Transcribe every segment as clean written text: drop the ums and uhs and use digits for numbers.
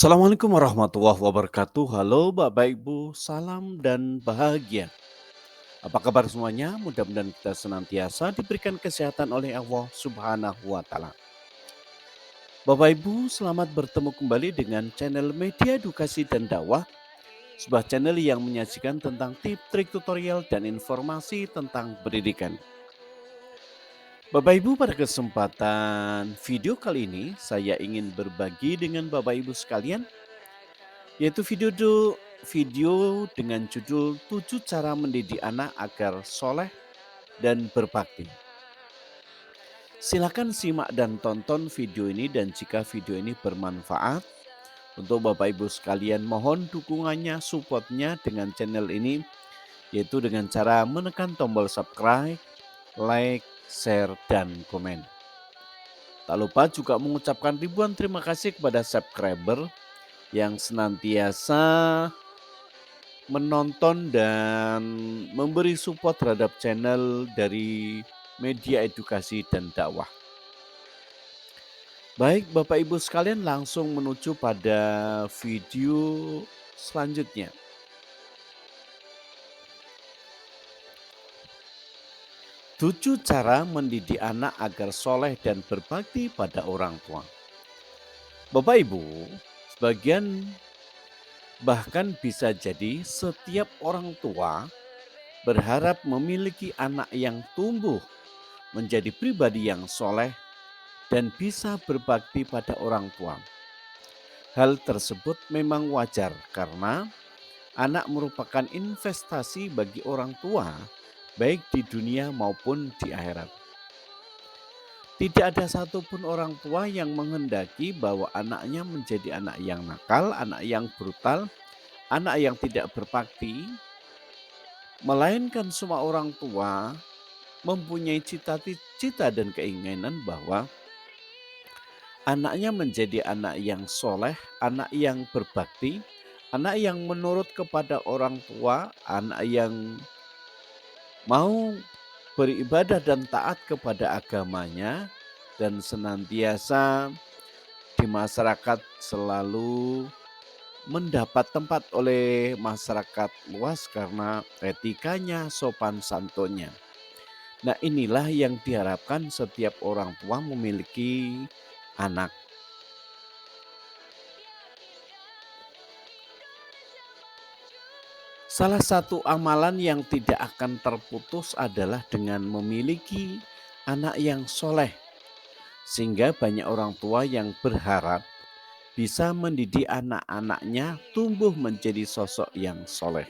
Assalamualaikum warahmatullahi wabarakatuh. Halo Bapak Ibu, salam dan bahagia. Apa kabar semuanya? Mudah-mudahan kita senantiasa diberikan kesehatan oleh Allah Subhanahu wa taala. Bapak Ibu, selamat bertemu kembali dengan channel Media Edukasi dan Dakwah, sebuah channel yang menyajikan tentang tips, trik, tutorial dan informasi tentang pendidikan. Bapak Ibu, pada kesempatan video kali ini saya ingin berbagi dengan Bapak Ibu sekalian yaitu video dengan judul 7 cara mendidik anak agar soleh dan berbakti. Silakan simak dan tonton video ini, dan jika video ini bermanfaat untuk Bapak Ibu sekalian, mohon dukungannya, supportnya dengan channel ini, yaitu dengan cara menekan tombol subscribe, like, share, dan komen. Tak lupa juga mengucapkan ribuan terima kasih kepada subscriber yang senantiasa menonton dan memberi support terhadap channel dari Media Edukasi dan Dakwah. Baik Bapak Ibu sekalian, langsung menuju pada video selanjutnya. 7 cara mendidik anak agar soleh dan berbakti pada orang tua. Bapak Ibu, sebagian bahkan bisa jadi setiap orang tua berharap memiliki anak yang tumbuh menjadi pribadi yang soleh dan bisa berbakti pada orang tua. Hal tersebut memang wajar karena anak merupakan investasi bagi orang tua, baik di dunia maupun di akhirat. Tidak ada satupun orang tua yang menghendaki bahwa anaknya menjadi anak yang nakal, anak yang brutal, anak yang tidak berbakti, melainkan semua orang tua mempunyai cita-cita dan keinginan bahwa anaknya menjadi anak yang soleh, anak yang berbakti, anak yang menurut kepada orang tua, anak yang mau beribadah dan taat kepada agamanya, dan senantiasa di masyarakat selalu mendapat tempat oleh masyarakat luas karena etikanya, sopan santunnya. Nah, inilah yang diharapkan setiap orang tua memiliki anak. Salah satu amalan yang tidak akan terputus adalah dengan memiliki anak yang soleh. Sehingga banyak orang tua yang berharap bisa mendidik anak-anaknya tumbuh menjadi sosok yang soleh.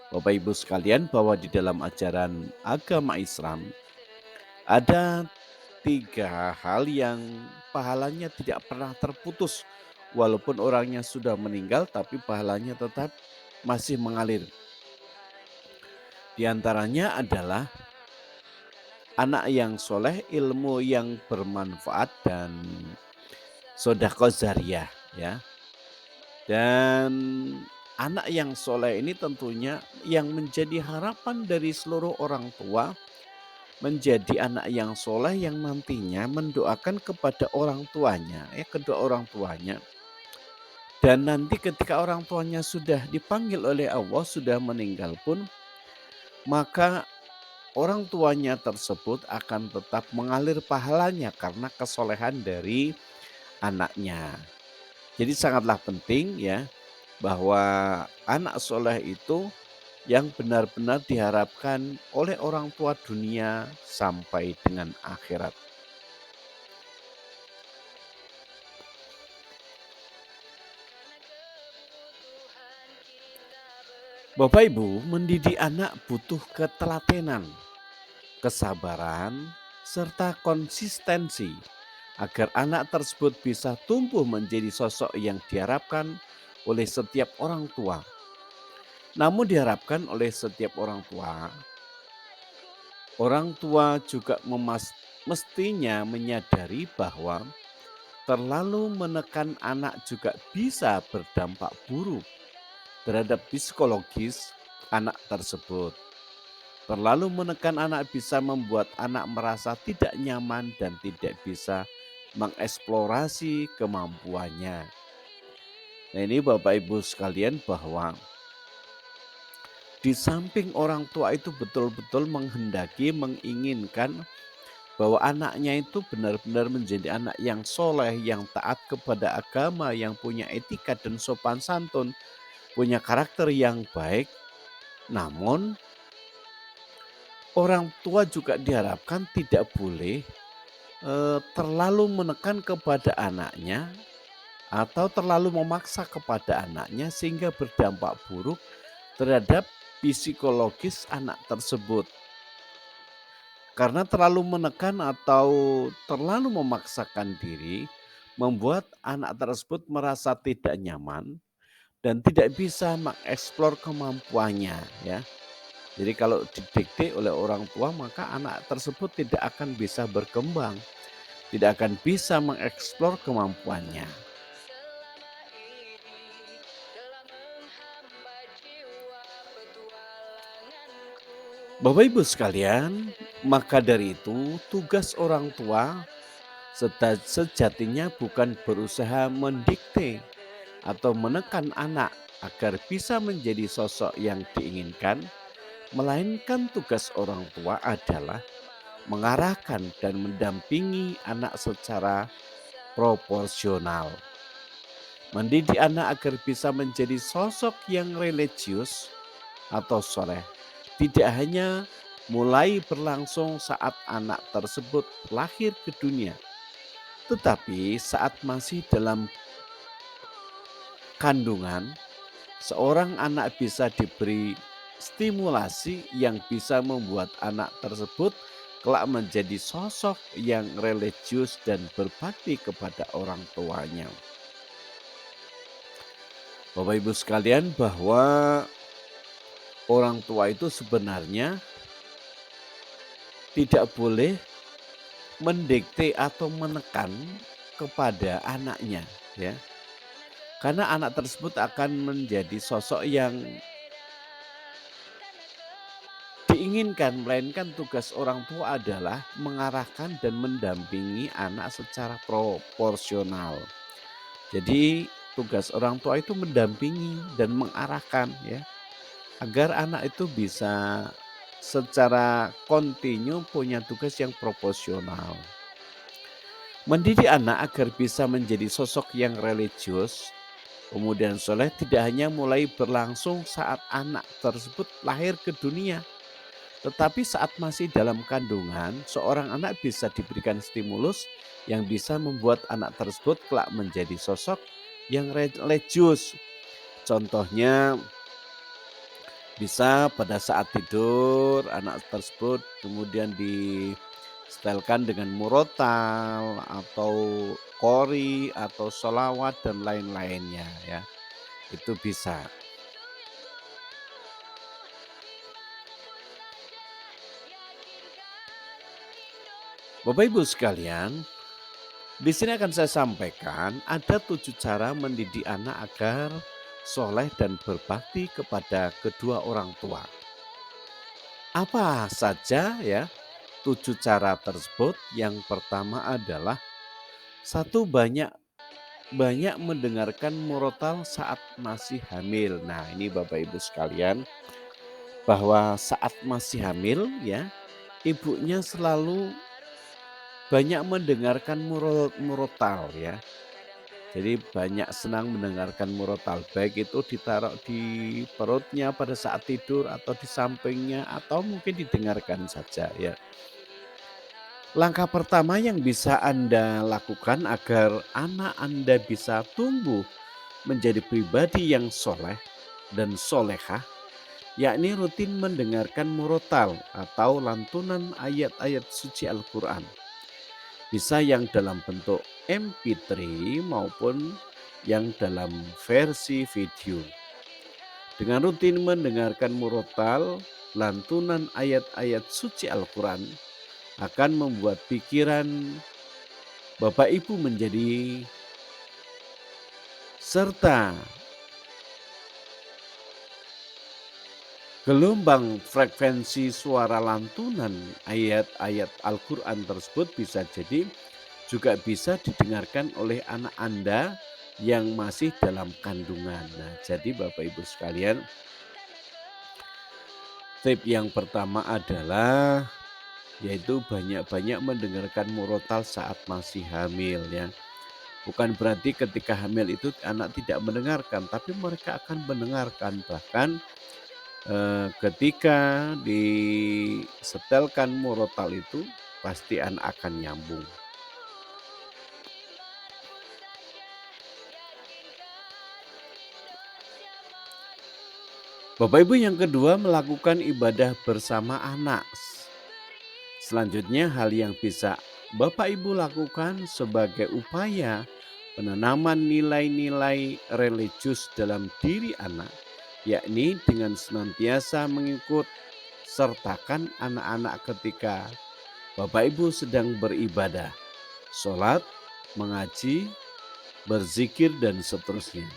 Bapak Ibu sekalian, bahwa di dalam ajaran agama Islam ada 3 hal yang pahalanya tidak pernah terputus. Walaupun orangnya sudah meninggal, tapi pahalanya tetap masih mengalir. Di antaranya adalah anak yang soleh, ilmu yang bermanfaat, dan sedekah jariyah, ya. Dan anak yang soleh ini tentunya yang menjadi harapan dari seluruh orang tua, menjadi anak yang soleh yang nantinya mendoakan kepada orang tuanya, kedua orang tuanya. Dan nanti ketika orang tuanya sudah dipanggil oleh Allah, sudah meninggal pun, maka orang tuanya tersebut akan tetap mengalir pahalanya karena kesolehan dari anaknya. Jadi sangatlah penting, ya, bahwa anak soleh itu yang benar-benar diharapkan oleh orang tua dunia sampai dengan akhirat. Bapak Ibu, mendidik anak butuh ketelatenan, kesabaran, serta konsistensi agar anak tersebut bisa tumbuh menjadi sosok yang diharapkan oleh setiap orang tua. Namun diharapkan oleh setiap orang tua juga mestinya menyadari bahwa terlalu menekan anak juga bisa berdampak buruk terhadap psikologis anak tersebut. Terlalu menekan anak bisa membuat anak merasa tidak nyaman dan tidak bisa mengeksplorasi kemampuannya. Nah ini Bapak Ibu sekalian bahwa di samping orang tua itu betul-betul menghendaki, menginginkan bahwa anaknya itu benar-benar menjadi anak yang soleh, yang taat kepada agama, yang punya etika dan sopan santun, punya karakter yang baik. Namun orang tua juga diharapkan tidak boleh terlalu menekan kepada anaknya atau terlalu memaksa kepada anaknya sehingga berdampak buruk terhadap psikologis anak tersebut. Karena terlalu menekan atau terlalu memaksakan diri membuat anak tersebut merasa tidak nyaman dan tidak bisa mengeksplor kemampuannya ya. Jadi kalau didikte oleh orang tua maka anak tersebut tidak akan bisa berkembang, tidak akan bisa mengeksplor kemampuannya. Bapak Ibu sekalian, maka dari itu tugas orang tua sejatinya bukan berusaha mendikte atau menekan anak agar bisa menjadi sosok yang diinginkan, melainkan tugas orang tua adalah mengarahkan dan mendampingi anak secara proporsional. Mendidik anak agar bisa menjadi sosok yang religius atau soleh tidak hanya mulai berlangsung saat anak tersebut lahir ke dunia, tetapi saat masih dalam kandungan, seorang anak bisa diberi stimulasi yang bisa membuat anak tersebut kelak menjadi sosok yang religius dan berbakti kepada orang tuanya. Bapak Ibu sekalian, bahwa orang tua itu sebenarnya tidak boleh mendikte atau menekan kepada anaknya ya. Karena anak tersebut akan menjadi sosok yang diinginkan, melainkan tugas orang tua adalah mengarahkan dan mendampingi anak secara proporsional. Jadi tugas orang tua itu mendampingi dan mengarahkan ya, agar anak itu bisa secara kontinu punya tugas yang proporsional. Mendidik anak agar bisa menjadi sosok yang religius, kemudian soleh tidak hanya mulai berlangsung saat anak tersebut lahir ke dunia, tetapi saat masih dalam kandungan, seorang anak bisa diberikan stimulus yang bisa membuat anak tersebut kelak menjadi sosok yang religius. Contohnya bisa pada saat tidur anak tersebut kemudian disetelkan dengan murotal atau qori atau sholawat dan lain-lainnya ya. Itu bisa. Bapak Ibu sekalian, di sini akan saya sampaikan ada 7 cara mendidik anak agar soleh dan berbakti kepada kedua orang tua. Apa saja ya 7 cara tersebut? Yang pertama adalah satu, banyak mendengarkan murotal saat masih hamil. Nah ini Bapak Ibu sekalian, bahwa saat masih hamil ya, ibunya selalu banyak mendengarkan murotal ya. Jadi banyak senang mendengarkan murotal, baik itu ditaruh di perutnya pada saat tidur atau di sampingnya atau mungkin didengarkan saja ya. Langkah pertama yang bisa Anda lakukan agar anak Anda bisa tumbuh menjadi pribadi yang soleh dan solehah, yakni rutin mendengarkan murotal atau lantunan ayat-ayat suci Al-Quran. Bisa yang dalam bentuk MP3 maupun yang dalam versi video. Dengan rutin mendengarkan murotal, lantunan ayat-ayat suci Al-Quran akan membuat pikiran Bapak Ibu menjadi serta gelombang frekuensi suara lantunan ayat-ayat Al-Quran tersebut bisa jadi juga bisa didengarkan oleh anak Anda yang masih dalam kandungan. Nah, jadi Bapak Ibu sekalian, tip yang pertama adalah yaitu banyak-banyak mendengarkan murotal saat masih hamil ya. Bukan berarti ketika hamil itu anak tidak mendengarkan, tapi mereka akan mendengarkan. Bahkan ketika disetelkan murotal itu pasti anak akan nyambung. Bapak Ibu, yang kedua, melakukan ibadah bersama anak. Selanjutnya, hal yang bisa Bapak Ibu lakukan sebagai upaya penanaman nilai-nilai religius dalam diri anak, yakni dengan senantiasa mengikut sertakan anak-anak ketika Bapak Ibu sedang beribadah, sholat, mengaji, berzikir, dan seterusnya.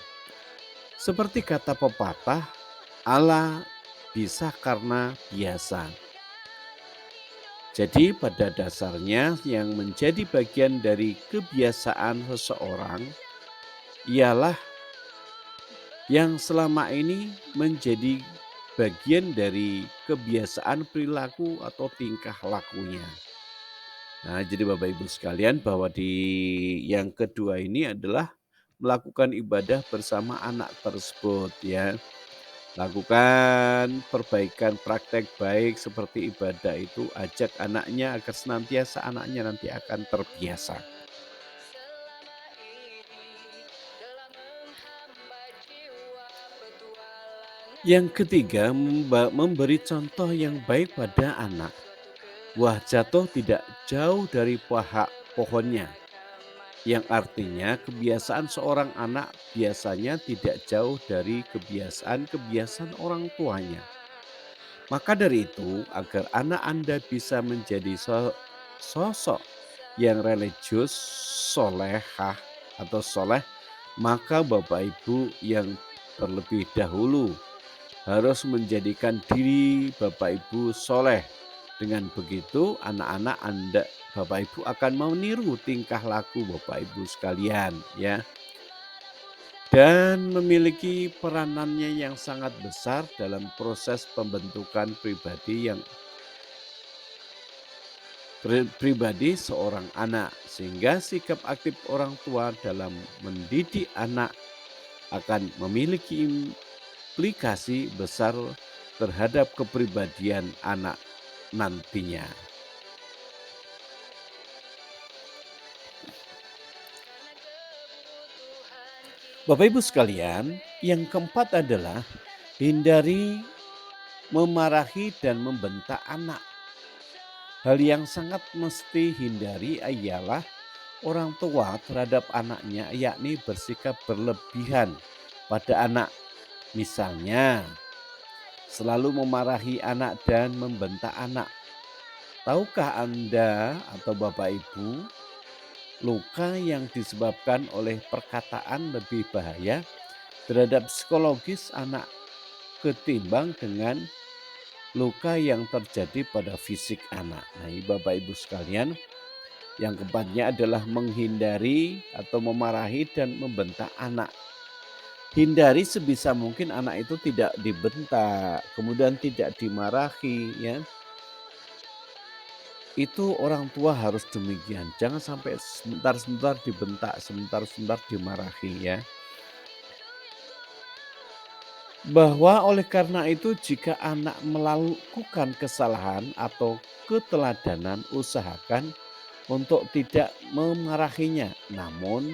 Seperti kata pepatah, Allah bisa karena biasa. Jadi pada dasarnya yang menjadi bagian dari kebiasaan seseorang ialah yang selama ini menjadi bagian dari kebiasaan perilaku atau tingkah lakunya. Nah, jadi Bapak Ibu sekalian, bahwa di yang kedua ini adalah melakukan ibadah bersama anak tersebut ya. Lakukan perbaikan praktek baik seperti ibadah itu, ajak anaknya agar senantiasa anaknya nanti akan terbiasa. Yang ketiga, memberi contoh yang baik pada anak. Buah jatuh tidak jauh dari pohonnya, yang artinya kebiasaan seorang anak biasanya tidak jauh dari kebiasaan-kebiasaan orang tuanya. Maka dari itu, agar anak Anda bisa menjadi sosok yang religius, solehah atau soleh, maka Bapak Ibu yang terlebih dahulu harus menjadikan diri Bapak Ibu soleh. Dengan begitu anak-anak Anda, Bapak Ibu akan meniru tingkah laku Bapak Ibu sekalian ya. Dan memiliki peranannya yang sangat besar dalam proses pembentukan pribadi seorang anak, sehingga sikap aktif orang tua dalam mendidik anak akan memiliki implikasi besar terhadap kepribadian anak nantinya. Bapak Ibu sekalian, yang keempat adalah hindari memarahi dan membentak anak. Hal yang sangat mesti hindari ialah orang tua terhadap anaknya, yakni bersikap berlebihan pada anak. Misalnya, selalu memarahi anak dan membentak anak. Tahukah Anda atau Bapak Ibu, luka yang disebabkan oleh perkataan lebih bahaya terhadap psikologis anak ketimbang dengan luka yang terjadi pada fisik anak. Nah, Bapak Ibu sekalian, yang keempatnya adalah menghindari atau memarahi dan membentak anak. Hindari sebisa mungkin anak itu tidak dibentak, kemudian tidak dimarahi ya. Itu orang tua harus demikian. Jangan sampai sebentar-sebentar dibentak, sebentar-sebentar dimarahi ya. Bahwa oleh karena itu jika anak melakukan kesalahan atau keteladanan, usahakan untuk tidak memarahinya. Namun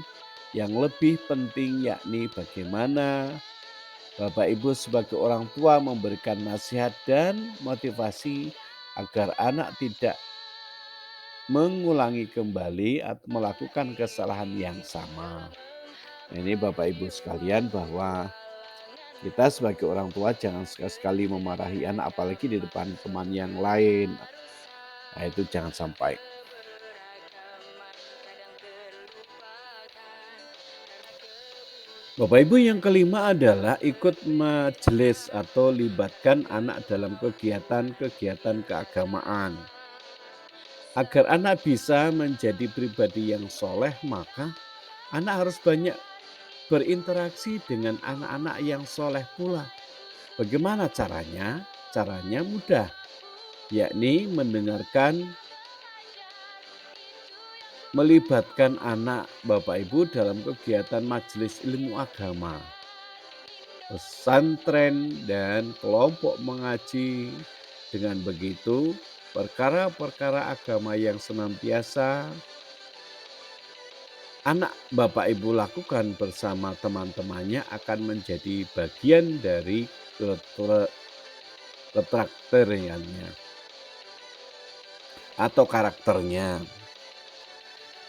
yang lebih penting yakni bagaimana Bapak Ibu sebagai orang tua memberikan nasihat dan motivasi agar anak tidak mengulangi kembali atau melakukan kesalahan yang sama. Nah, ini Bapak Ibu sekalian, bahwa kita sebagai orang tua jangan sekali-sekali memarahi anak, apalagi di depan teman yang lain. Nah, itu jangan sampai. Bapak Ibu, yang kelima adalah ikut majelis atau libatkan anak dalam kegiatan-kegiatan keagamaan. Agar anak bisa menjadi pribadi yang soleh, maka anak harus banyak berinteraksi dengan anak-anak yang soleh pula. Bagaimana caranya? Caranya mudah, yakni melibatkan anak Bapak Ibu dalam kegiatan majelis ilmu agama, pesantren, dan kelompok mengaji. Dengan begitu, perkara-perkara agama yang senantiasa anak Bapak Ibu lakukan bersama teman-temannya akan menjadi bagian dari ketrakteriannya atau karakternya.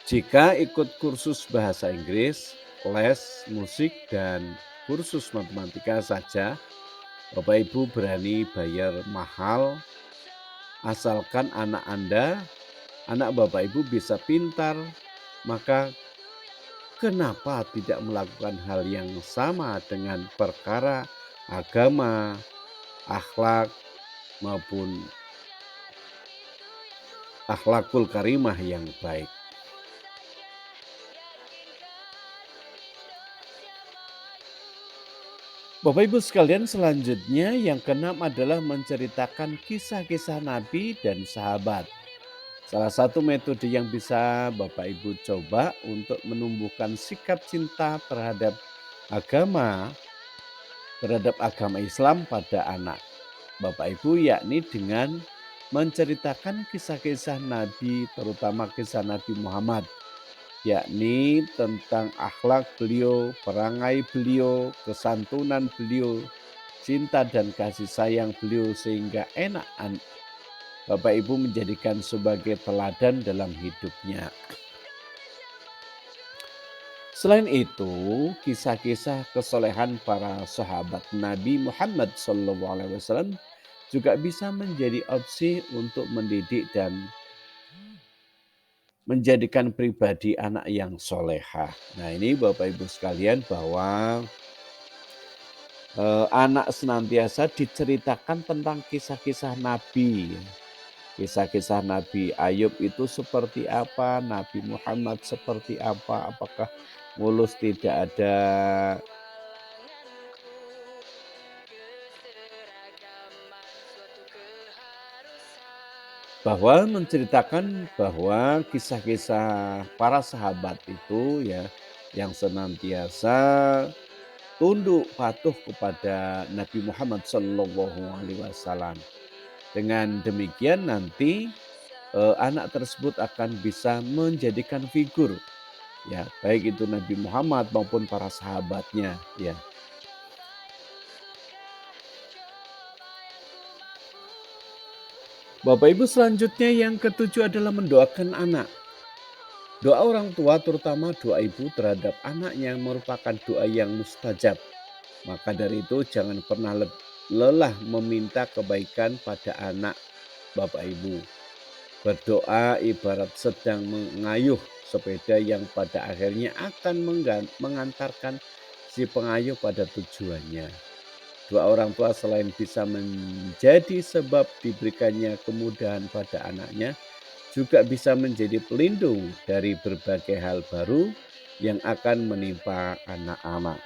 Jika ikut kursus bahasa Inggris, les musik, dan kursus matematika saja, Bapak Ibu berani bayar mahal asalkan anak Bapak Ibu bisa pintar, maka kenapa tidak melakukan hal yang sama dengan perkara agama, akhlak, maupun akhlakul karimah yang baik. Bapak Ibu sekalian, selanjutnya yang keenam adalah menceritakan kisah-kisah Nabi dan sahabat. Salah satu metode yang bisa Bapak Ibu coba untuk menumbuhkan sikap cinta terhadap agama Islam pada anak Bapak Ibu, yakni dengan menceritakan kisah-kisah Nabi, terutama kisah Nabi Muhammad, yakni tentang akhlak beliau, perangai beliau, kesantunan beliau, cinta dan kasih sayang beliau, sehingga enak Bapak Ibu menjadikan sebagai teladan dalam hidupnya. Selain itu, kisah-kisah kesolehan para sahabat Nabi Muhammad SAW juga bisa menjadi opsi untuk mendidik dan menjadikan pribadi anak yang solehah. Nah, ini Bapak Ibu sekalian, bahwa anak senantiasa diceritakan tentang kisah-kisah Nabi. Kisah-kisah Nabi Ayub itu seperti apa, Nabi Muhammad seperti apa, apakah mulus tidak ada bahwa menceritakan bahwa kisah-kisah para sahabat itu ya yang senantiasa tunduk patuh kepada Nabi Muhammad SAW. Dengan demikian nanti anak tersebut akan bisa menjadikan figur, ya, baik itu Nabi Muhammad maupun para sahabatnya, ya. Bapak Ibu, selanjutnya yang ketujuh adalah mendoakan anak. Doa orang tua, terutama doa ibu terhadap anaknya, merupakan doa yang mustajab. Maka dari itu jangan pernah lelah meminta kebaikan pada anak Bapak Ibu. Berdoa ibarat sedang mengayuh sepeda yang pada akhirnya akan mengantarkan si pengayuh pada tujuannya. Doa orang tua selain bisa menjadi sebab diberikannya kemudahan pada anaknya, juga bisa menjadi pelindung dari berbagai hal baru yang akan menimpa anak-anak.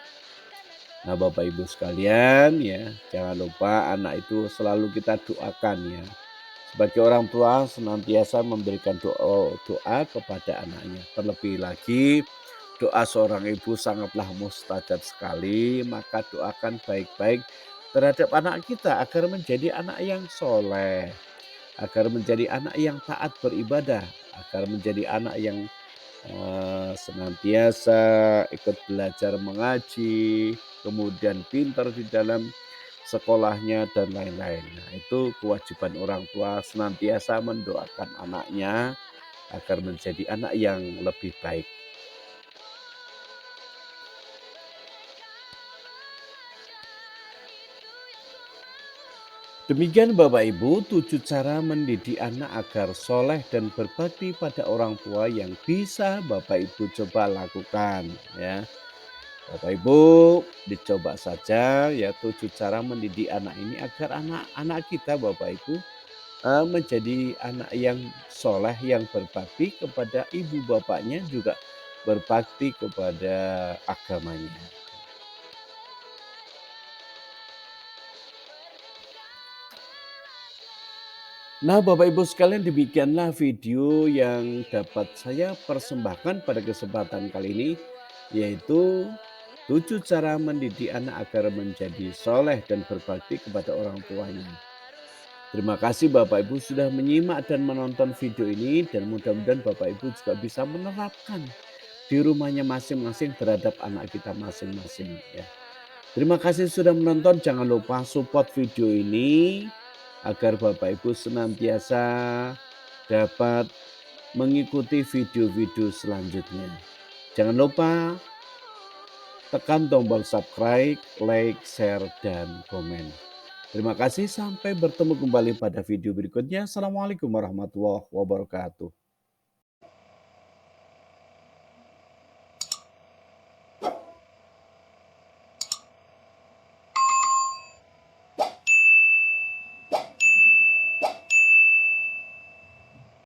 Nah, Bapak Ibu sekalian, ya, jangan lupa anak itu selalu kita doakan, ya. Sebagai orang tua senantiasa memberikan doa kepada anaknya. Terlebih lagi doa seorang ibu sangatlah mustajab sekali, maka doakan baik-baik terhadap anak kita agar menjadi anak yang soleh, agar menjadi anak yang taat beribadah, agar menjadi anak yang senantiasa ikut belajar mengaji, kemudian pintar di dalam sekolahnya dan lain-lain. Nah, itu kewajiban orang tua senantiasa mendoakan anaknya agar menjadi anak yang lebih baik. Demikian Bapak Ibu, 7 cara mendidik anak agar soleh dan berbakti pada orang tua yang bisa Bapak Ibu coba lakukan, ya. Bapak Ibu dicoba saja, ya, 7 cara mendidik anak ini agar anak-anak kita Bapak Ibu menjadi anak yang soleh, yang berbakti kepada ibu bapaknya, juga berbakti kepada agamanya. Nah, Bapak Ibu sekalian, demikianlah video yang dapat saya persembahkan pada kesempatan kali ini, yaitu 7 cara mendidik anak agar menjadi soleh dan berbakti kepada orang tuanya. Terima kasih Bapak Ibu sudah menyimak dan menonton video ini, dan mudah-mudahan Bapak Ibu juga bisa menerapkan di rumahnya masing-masing terhadap anak kita masing-masing ya. Terima kasih sudah menonton, jangan lupa support video ini agar Bapak Ibu senantiasa dapat mengikuti video-video selanjutnya. Jangan lupa tekan tombol subscribe, like, share, dan komen. Terima kasih, sampai bertemu kembali pada video berikutnya. Assalamualaikum warahmatullahi wabarakatuh.